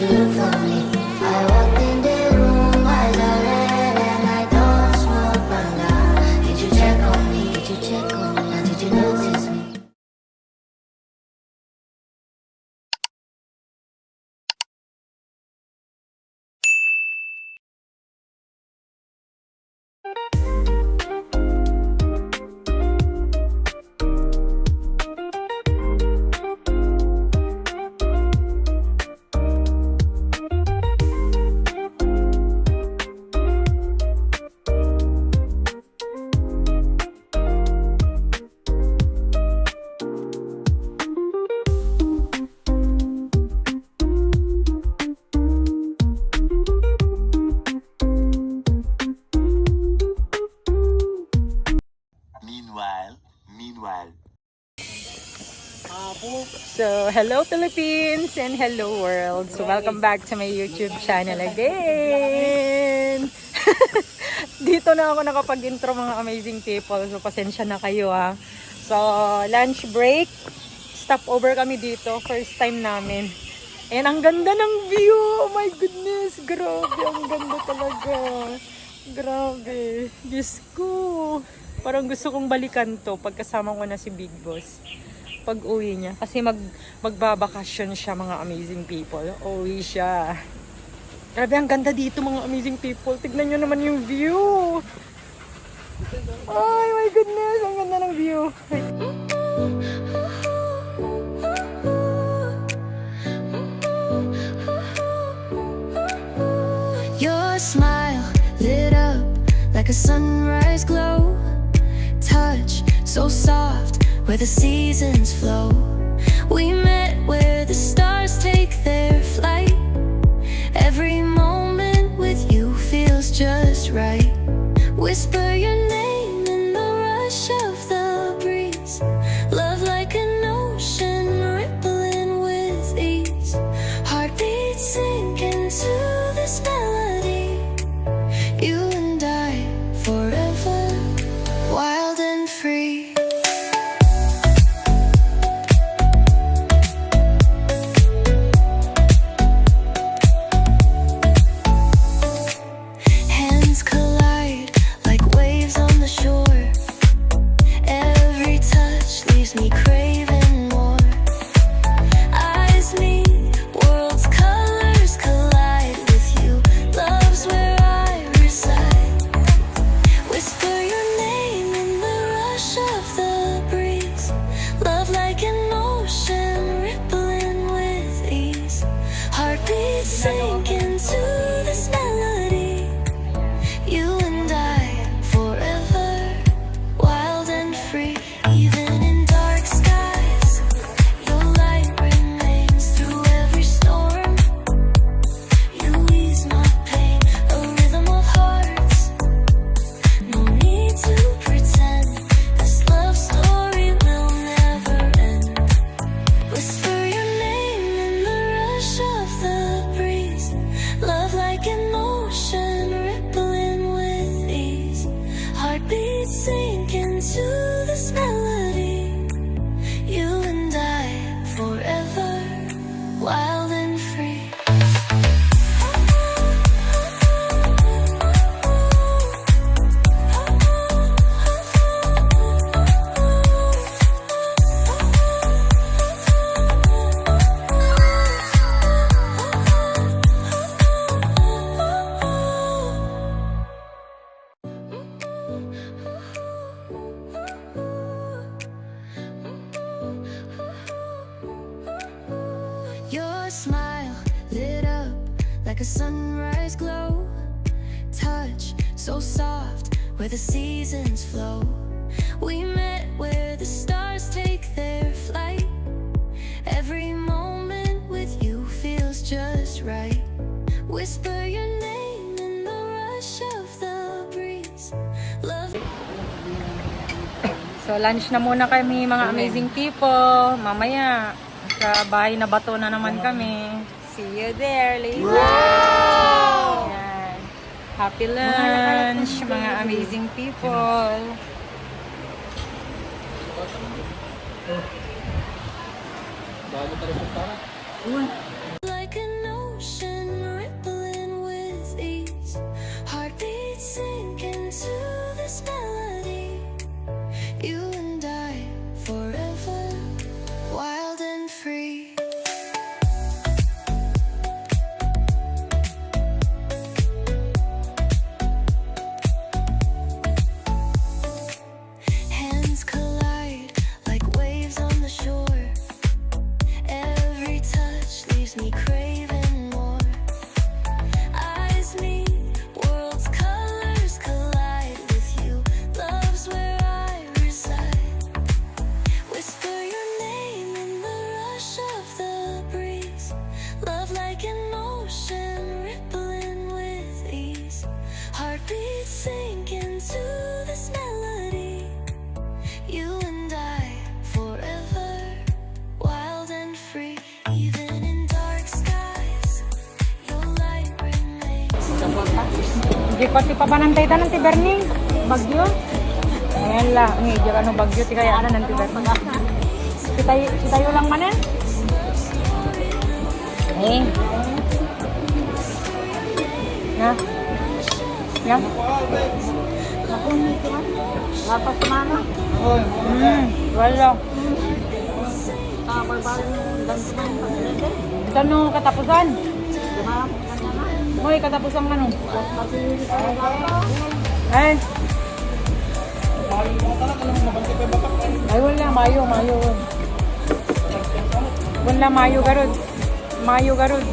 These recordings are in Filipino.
you look for me? I walked in the room, eyes are red, and I don't smoke banga. Did you check on me? Did you check on me? Or did you notice me? Meanwhile. So, hello Philippines and hello world. So, welcome back to my YouTube channel again. Dito na ako nakapag-intro mga amazing people. So, pasensya na kayo ha. So, lunch break. Stop over kami dito. First time namin. And ang ganda ng view. Oh my goodness. Grabe. Ang ganda talaga. Grabe. Diyos ko. Parang gusto kong balikan to pagkasama ko na si Big Boss. Pag uwi niya. Kasi magbabakasyon siya mga amazing people. Uwi siya. Grabe, ang ganda dito mga amazing people. Tignan nyo naman yung view. Oh my goodness, ang ganda ng view. Your smile lit up like a sunrise glow. Touch so soft where the seasons flow. We met where the stars take their flight. Every moment with you feels just right. Whisper your name in the rush of the breeze. Love like an ocean rippling with ease. Heartbeats sink into this melody. You and I forever, wild and free. Hands collide like waves on the shore. Every touch leaves me craving more. Eyes meet, worlds' colors collide with you. Love's where I reside. Whisper your name in the rush of the breeze. Love like an ocean rippling with ease. Heartbeats sink into this melody. You and I forever, wild and free. Even in dark skies, your light remains through every storm. You ease my pain, a rhythm of hearts. No need to pretend, this love story will never end. Whisper your name in the rush of the breeze. Love like an ocean rippling with ease. Heartbeats sink into this melody. You and I forever, wild and free. Your smile lit up like a sunrise glow. Touch so soft where the seasons flow. We met where the stars take their flight. Every moment with you feels just right. Whisper your name in the rush of the breeze. Love. So, lunch na muna kami mga amazing people. Mamaya, sa bahay na bato na naman kami. See you there later. Wow! Yan. Happy lunch, mga amazing people. Like an ocean. leaves me craving more. Eyes meet, worlds, colors collide with you. Love's where I reside. Whisper your name in the rush of the breeze. Love like an ocean rippling with ease. Heartbeats sink into this melody. You and I forever, wild and free. Even in dark skies, your light remains. Hindi pati pa banantay ta ng Tiberning. Bagyo. Ayan la. Ang higyan ano bagyo. Ti kaya na ng Tiberning. Si tayo lang man eh. Eh. Na. Ya. Lapas mana? Wala. Ano katapusan? Moy katapusan ano? Ay. Ay wala mayo. Wala mayo garod. Mayo garod.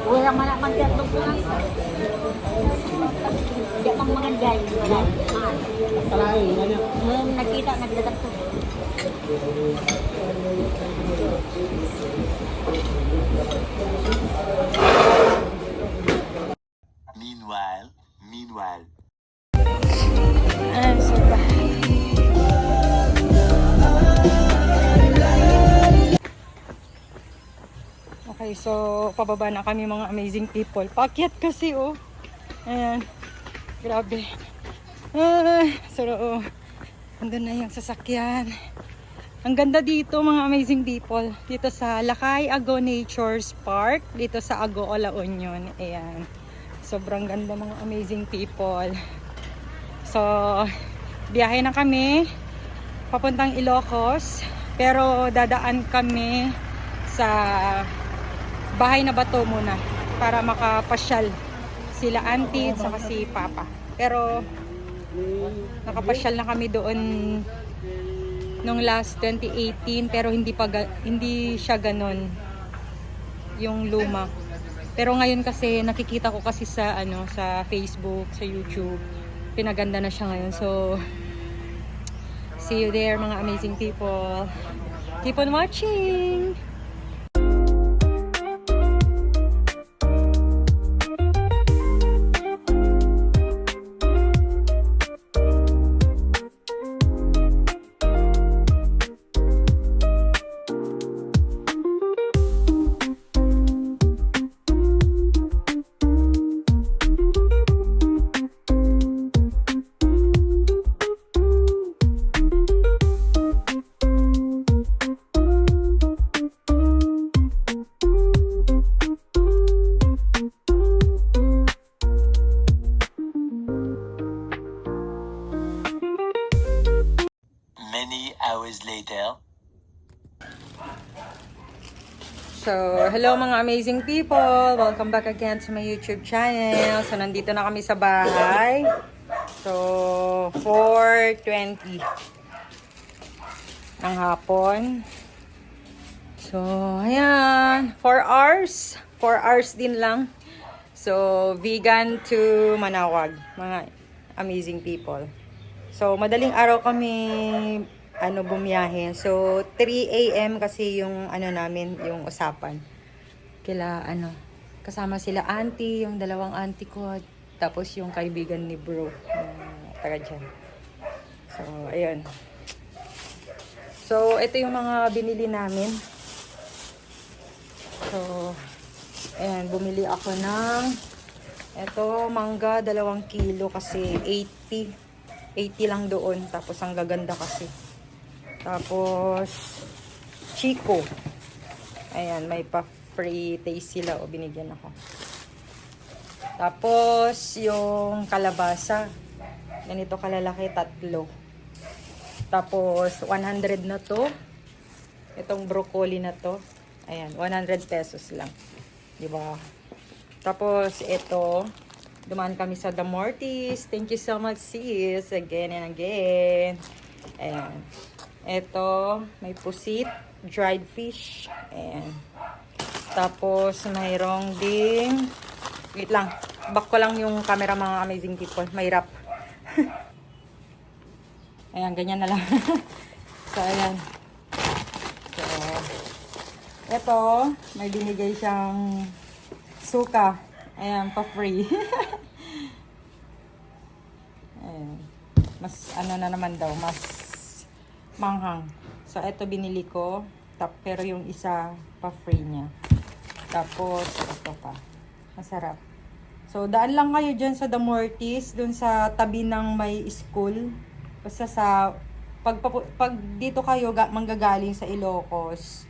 Wala man ang magtatog ko lang. Hindi pang mga jay. Nakita, nagdadatog. Meanwhile. Ah, soba. Okay, so pababa na kami mga amazing people. Paakyat kasi oh. Ayan. Grabe. Andun na yung sasakyan. Ang ganda dito mga amazing people. Dito sa Lakay Ago Nature's Park. Dito sa Ago La Union. Ayan. Sobrang ganda mga amazing people. So, biyahe na kami. Papuntang Ilocos. Pero dadaan kami sa bahay na bato muna para makapasyal sila auntie at saka si papa. Pero nakapasyal na kami doon nung last 2018 pero hindi siya ganon yung luma. Pero ngayon kasi nakikita ko kasi sa sa Facebook, sa YouTube, pinaganda na siya ngayon. So see you there mga amazing people. Keep on watching. Many hours later. So, hello mga amazing people! Welcome back again to my YouTube channel. So, nandito na kami sa bahay. So, 4:20 ng hapon. So, ayan. 4 hours. 4 hours din lang. So, vegan to Manawag. Mga amazing people. So, madaling araw kami bumiyahe. So, 3 AM kasi yung namin, yung usapan. Kasama sila auntie, yung dalawang auntie ko, tapos yung kaibigan ni bro, taga dyan. So, ayun. So, ito yung mga binili namin. So, ayan, bumili ako ng mangga, 2 kilo kasi 80 lang doon. Tapos, ang gaganda kasi. Tapos, Chico. Ayan, may pa-free taste sila. O, binigyan ako. Tapos, yung kalabasa. Ganito kalalaki, 3. Tapos, 100 na to. Itong broccoli na to. Ayan, 100 pesos lang. Diba? Tapos, ito, Dumaan kami sa The Mortis. Thank you so much, sis. Again and again. Ayan. Ito, may pusit, dried fish. Ayan. Tapos, mayroong ding... Wait lang. Back ko lang yung camera, mga amazing people. Mahirap. Ayan, ganyan na lang. So, ayan. So, ito, may binigay siyang suka. Ayan, pa-free. Ayan. Mas, ano na naman daw, mas manghang. So, ito binili ko. Pero yung isa, pa-free niya. Tapos, ito pa. Masarap. So, daan lang kayo dyan sa The Mortis, dun sa tabi ng may school. Basta sa, pag dito kayo manggagaling sa Ilocos,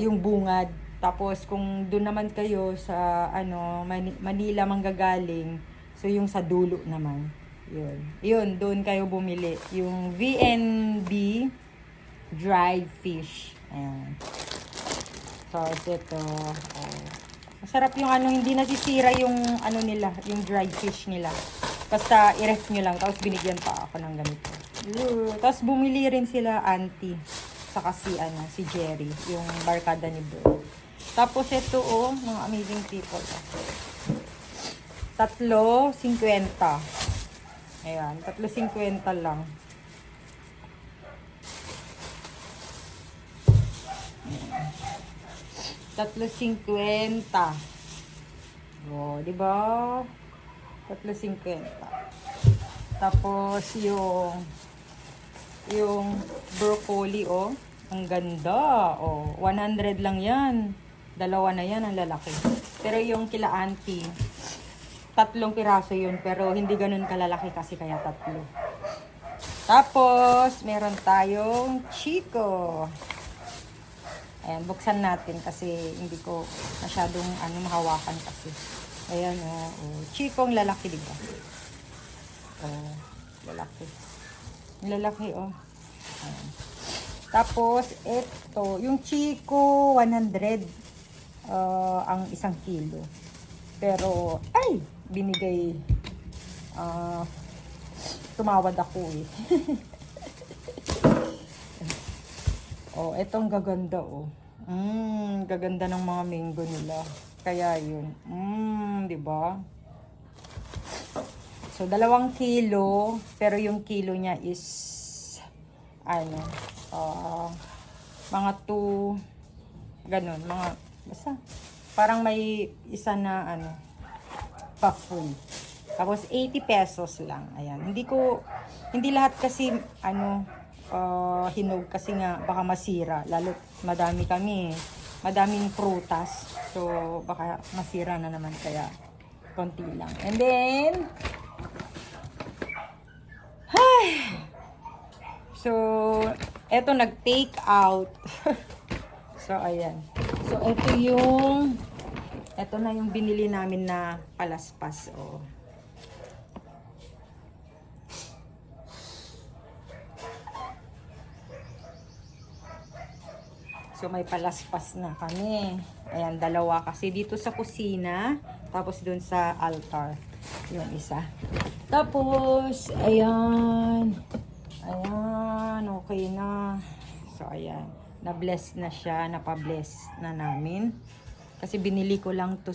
yung bungad. Tapos, kung dun naman kayo sa, Manila manggagaling, so yung sa dulo naman. Yun, doon kayo bumili. Yung VNB dried fish. Ayan. So, ito. Masarap yung hindi nasisira yung nila, yung dried fish nila. Basta i-ref nyo lang. Tapos binigyan pa ako ng ganito. Tapos bumili rin sila auntie. Saka si Jerry. Yung barkada ni Bro. Tapos ito mga amazing people. 3.50. Ayan, 3.50 lang. 3.50. Oh, di ba? 3.50. Tapos yung broccoli, ang ganda. 100 lang 'yan. Dalawa na 'yan, ang lalaki. Pero yung kila auntie, 3 piraso 'yun, pero hindi ganoon kalalaki kasi kaya 3. Tapos meron tayong Chico. Ayan, buksan natin kasi hindi ko masyadong mahawakan kasi. Ayan, Chikong lalaki, diba? Lalaki. Lalaki, Ayan. Tapos, ito, yung Chico, 100 ang 1 kilo. Pero, binigay, tumawad ako eh. Etong gaganda gaganda ng mga mango nila. Kaya yun. Di ba? So 2 kilo, pero yung kilo niya is mga 2 ganun, basta parang may isa na pa-full. Tapos 80 pesos lang. Ayan. Hindi lahat kasi hinog kasi nga baka masira, lalo madaming prutas, so baka masira na naman, kaya konti lang. And then so eto nag-take out. So ayan, so eto na yung binili namin na palaspas. So, may palaspas na kami. Ayan, 2 kasi. Dito sa kusina. Tapos, dun sa altar. Yung isa. Tapos, ayan. Ayan, okay na. So, ayan. Na-bless na siya. Napabless na namin. Kasi binili ko lang to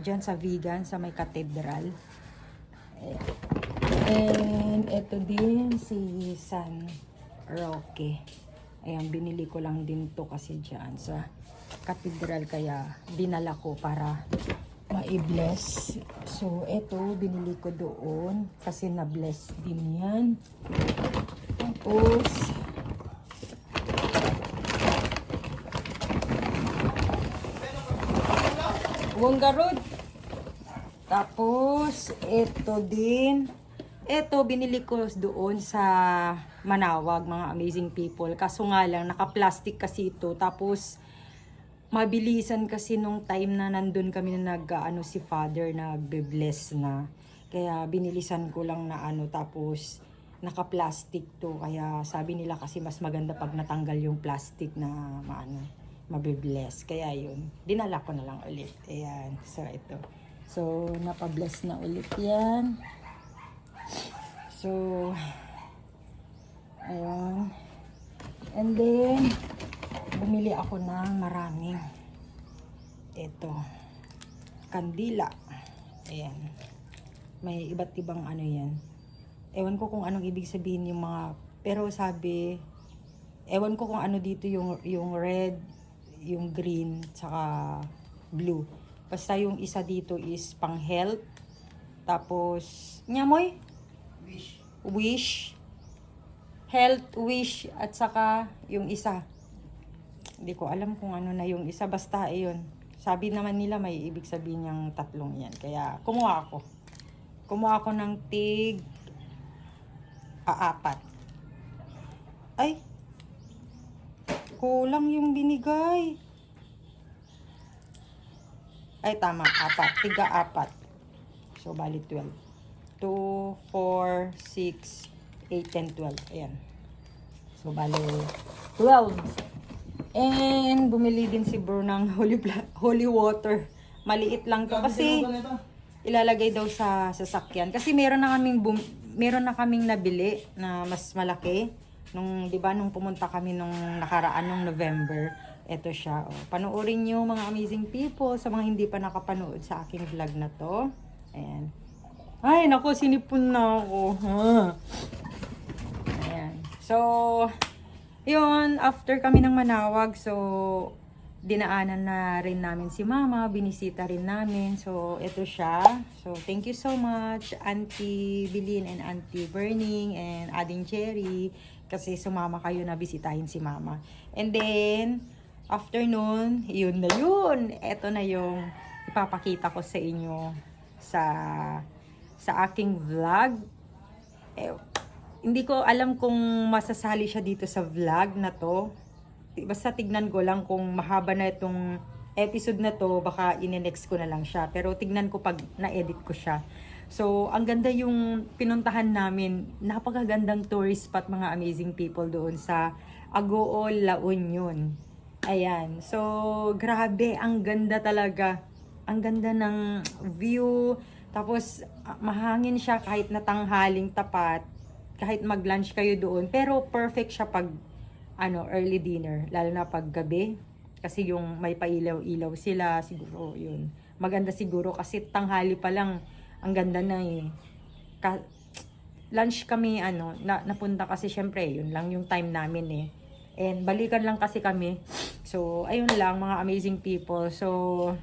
dyan sa vegan, sa may cathedral. And, ito din si San Roque. Ayan, binili ko lang din to kasi dyan sa cathedral, kaya dinala ko para ma-bless. So, eto, binili ko doon kasi na-bless din yan. Tapos, Wonggarod. Tapos, eto din. Eto, binili ko doon sa Manawag, mga amazing people. Kaso nga lang, naka-plastic kasi ito. Tapos, mabilisan kasi nung time na nandun kami na si Father, nagbe-bless na. Kaya, binilisan ko lang na tapos, naka-plastic to. Kaya, sabi nila kasi mas maganda pag natanggal yung plastic na mabe-bless. Kaya, yun. Dinala ko na lang ulit. Ayan. So, ito. So, napabless na ulit yan. So, ayun. And then, bumili ako ng maraming kandila. Ayan. May iba't ibang ano yan. Ewan ko kung anong ibig sabihin yung mga, pero sabi, ewan ko kung ano dito yung red, yung green, tsaka blue. Basta yung isa dito is pang health. Tapos, nyamoy? Wish. Health, wish, at saka yung isa. Hindi ko alam kung ano na yung isa. Basta, ayun. Sabi naman nila may ibig sabihin yung tatlong yan. Kaya, kumuha ako. Kumuha ako ng tig 4. Ay! Kulang yung binigay. Ay, tama. 4. Tiga 4. So, bali 12. 2, 4, 6, 8, 10, 12. Ayan. So, bali 12. And, bumili din si Bro ng holy water. Maliit lang to. Kasi, ilalagay daw sa sasakyan. Kasi meron na kaming nabili na mas malaki. Nung, di ba, nung pumunta kami nung nakaraan nung November. Ito siya. Oh. Panoorin nyo mga amazing people sa mga hindi pa nakapanood sa aking vlog na to. Ayan. Ay, naku, sinipon na ako. Ayan. So, yun, after kami ng manawag, so, dinaanan na rin namin si Mama, binisita rin namin. So, ito siya. So, thank you so much, Auntie Bilin and Auntie Burning and Ading Cherry, kasi sumama kayo na bisitahin si Mama. And then, after nun, yun na yun. Ito na yung ipapakita ko sa inyo sa aking vlog. Hindi ko alam kung masasali siya dito sa vlog na to. Basta tignan ko lang kung mahaba na itong episode na to, baka ine-next ko na lang siya. Pero tignan ko pag na-edit ko siya. So, ang ganda yung pinuntahan namin. Napakagandang tourist spot, mga amazing people doon sa Agool, La Union. Ayan. So, grabe. Ang ganda talaga. Ang ganda ng view. Tapos, mahangin siya kahit na tanghaling tapat. Kahit mag-lunch kayo doon. Pero, perfect siya pag early dinner. Lalo na pag gabi. Kasi yung may pailaw-ilaw sila. Siguro, yun. Maganda siguro kasi tanghali pa lang. Ang ganda na eh. Lunch kami, napunta kasi syempre, yun lang yung time namin eh. And balikan lang kasi kami. So, ayun lang, mga amazing people. So,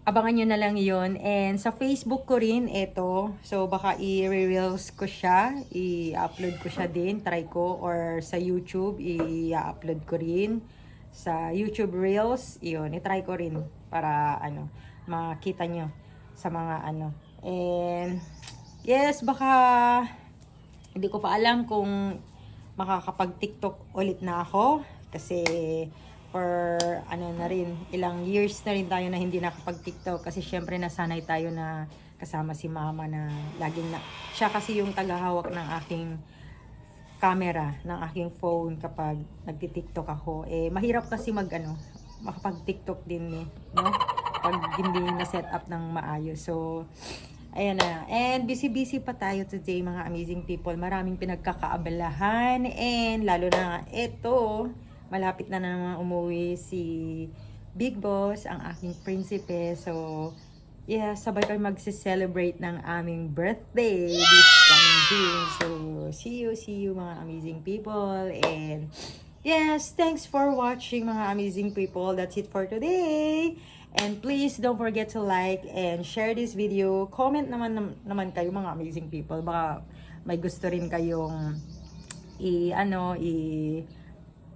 abangan nyo na lang yun. And sa Facebook ko rin, ito. So, baka i-reels ko siya. I-upload ko siya din. Try ko. Or sa YouTube, i-upload ko rin. Sa YouTube Reels, yun. I-try ko rin. Para, makita nyo sa mga And, yes, baka hindi ko pa alam kung makakapag-TikTok ulit na ako. Kasi, for na rin, ilang years na rin tayo na hindi nakapag-TikTok kasi syempre nasanay tayo na kasama si Mama na laging siya kasi yung tagahawak ng aking camera, ng aking phone kapag nagti-TikTok ako. Mahirap kasi makapag-TikTok din no? Pag hindi na set up ng maayos. So, ayan na. And busy-busy pa tayo today, mga amazing people. Maraming pinagkakaabalahan and lalo na ito, malapit na naman umuwi si Big Boss, ang aking prinsipe. So, yeah, sabay kayo magse-celebrate ng aming birthday this coming June. So, see you mga amazing people. And, yes, thanks for watching mga amazing people. That's it for today. And please don't forget to like and share this video. Comment naman kayo mga amazing people. Baka may gusto rin kayong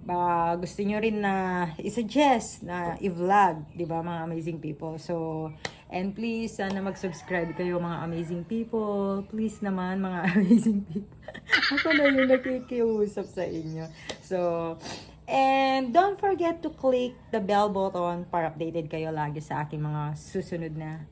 baka gusto nyo rin na i-suggest na i-vlog, di ba mga amazing people. So, and please sana mag-subscribe kayo mga amazing people. Please naman mga amazing people. Ako na yung nakikiusap sa inyo. So, and don't forget to click the bell button para updated kayo lagi sa aking mga susunod na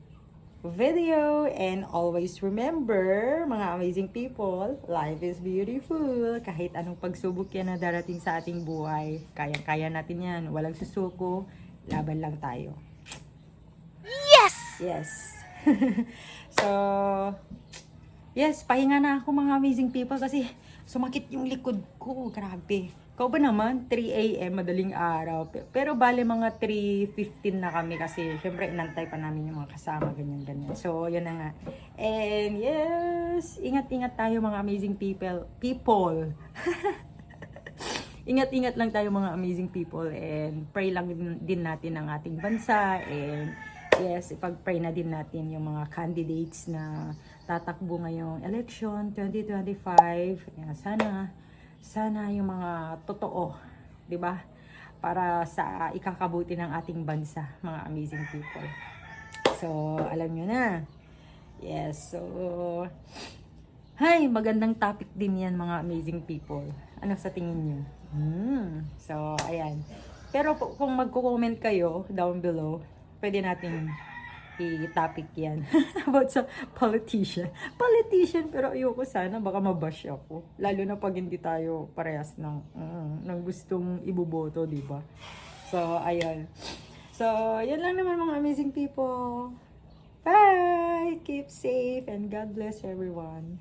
video. And always remember, mga amazing people, life is beautiful. Kahit anong pagsubok yan na darating sa ating buhay, kayang-kaya natin yan. Walang susuko, laban lang tayo. Yes! Yes. So, yes, pahinga na ako mga amazing people kasi sumakit yung likod ko. Grabe. Ikaw ba naman? 3 a.m. madaling araw. Pero bale mga 3:15 na kami kasi syempre inantay pa namin yung mga kasama, ganyan-ganyan. So, yun na nga. And yes, ingat-ingat tayo mga amazing people. Ingat-ingat lang tayo mga amazing people and pray lang din natin ang ating bansa and yes, ipag-pray na din natin yung mga candidates na tatakbo ngayong election 2025. Yan, sana yung mga totoo, 'di ba? Para sa ikakabuti ng ating bansa, mga amazing people. So, alam nyo na. Yes, so hay, magandang topic din yan mga amazing people. Ano sa tingin nyo? So, ayan. Pero kung magko-comment kayo down below, pwede nating i-topic yan. About sa politician. Pero ayoko sana, baka mabash ako. Lalo na pag hindi tayo parehas ng gustong iboboto, di ba? So, ayun. So, yan lang naman mga amazing people. Bye! Keep safe and God bless everyone.